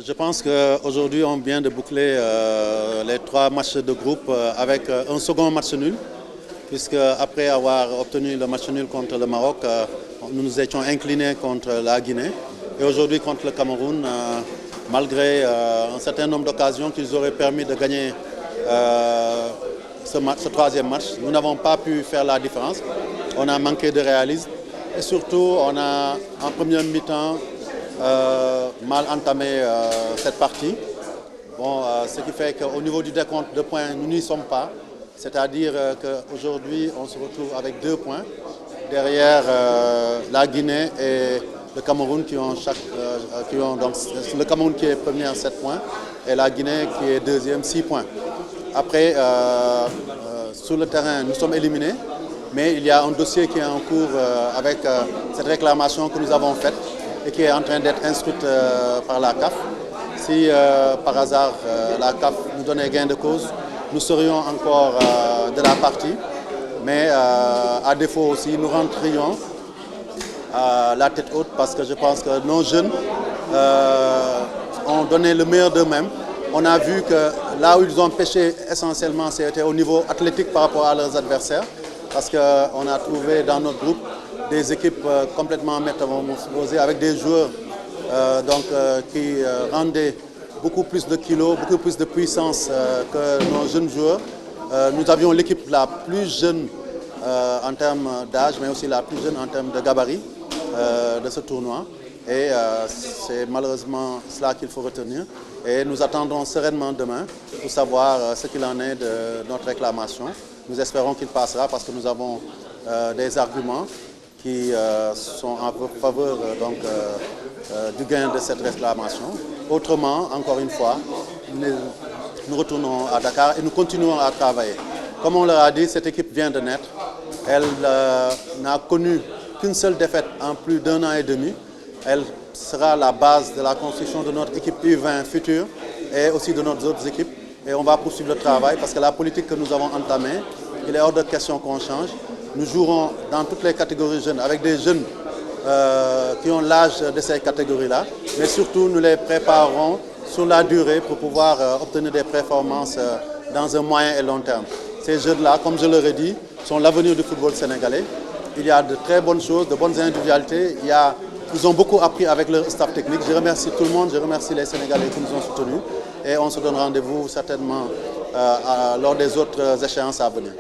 Je pense qu'aujourd'hui, on vient de boucler les 3 matchs de groupe avec un second match nul, puisque après avoir obtenu le match nul contre le Maroc, nous nous étions inclinés contre la Guinée. Et aujourd'hui, contre le Cameroun, malgré un certain nombre d'occasions qui nous auraient permis de gagner ce 3e match, nous n'avons pas pu faire la différence. On a manqué de réalisme et surtout, on a en première mi-temps mal entamé cette partie. Bon, ce qui fait qu'au niveau du décompte de points, nous n'y sommes pas. C'est-à-dire qu'aujourd'hui, on se retrouve avec 2 points derrière la Guinée et le Cameroun donc le Cameroun qui est premier à 7 points et la Guinée qui est deuxième 6 points. Après, sur le terrain, nous sommes éliminés, mais il y a un dossier qui est en cours avec cette réclamation que nous avons faite et qui est en train d'être instruite par la CAF. Si par hasard la CAF nous donnait gain de cause, nous serions encore de la partie, mais à défaut aussi, nous rentrions la tête haute parce que je pense que nos jeunes ont donné le meilleur d'eux-mêmes. On a vu que là où ils ont pêché essentiellement, c'était au niveau athlétique par rapport à leurs adversaires, parce qu'on a trouvé dans notre groupe des équipes complètement métamorphosées avec des joueurs qui rendaient beaucoup plus de kilos, beaucoup plus de puissance que nos jeunes joueurs. Nous avions l'équipe la plus jeune en termes d'âge, mais aussi la plus jeune en termes de gabarit de ce tournoi. Et c'est malheureusement cela qu'il faut retenir. Et nous attendons sereinement demain pour savoir ce qu'il en est de notre réclamation. Nous espérons qu'il passera parce que nous avons des arguments qui sont en faveur du gain de cette réclamation. Autrement, encore une fois, nous retournons à Dakar et nous continuons à travailler. Comme on leur a dit, cette équipe vient de naître. Elle n'a connu qu'une seule défaite en plus d'1 an et demi. Elle sera la base de la construction de notre équipe U20 future et aussi de nos autres équipes. Et on va poursuivre le travail parce que la politique que nous avons entamée, il est hors de question qu'on change. Nous jouerons dans toutes les catégories jeunes avec des jeunes qui ont l'âge de ces catégories-là. Mais surtout, nous les préparerons sur la durée pour pouvoir obtenir des performances dans un moyen et long terme. Ces jeunes-là, comme je leur ai dit, sont l'avenir du football sénégalais. Il y a de très bonnes choses, de bonnes individualités. Ils ont beaucoup appris avec leur staff technique. Je remercie tout le monde, je remercie les Sénégalais qui nous ont soutenus. Et on se donne rendez-vous certainement lors des autres échéances à venir.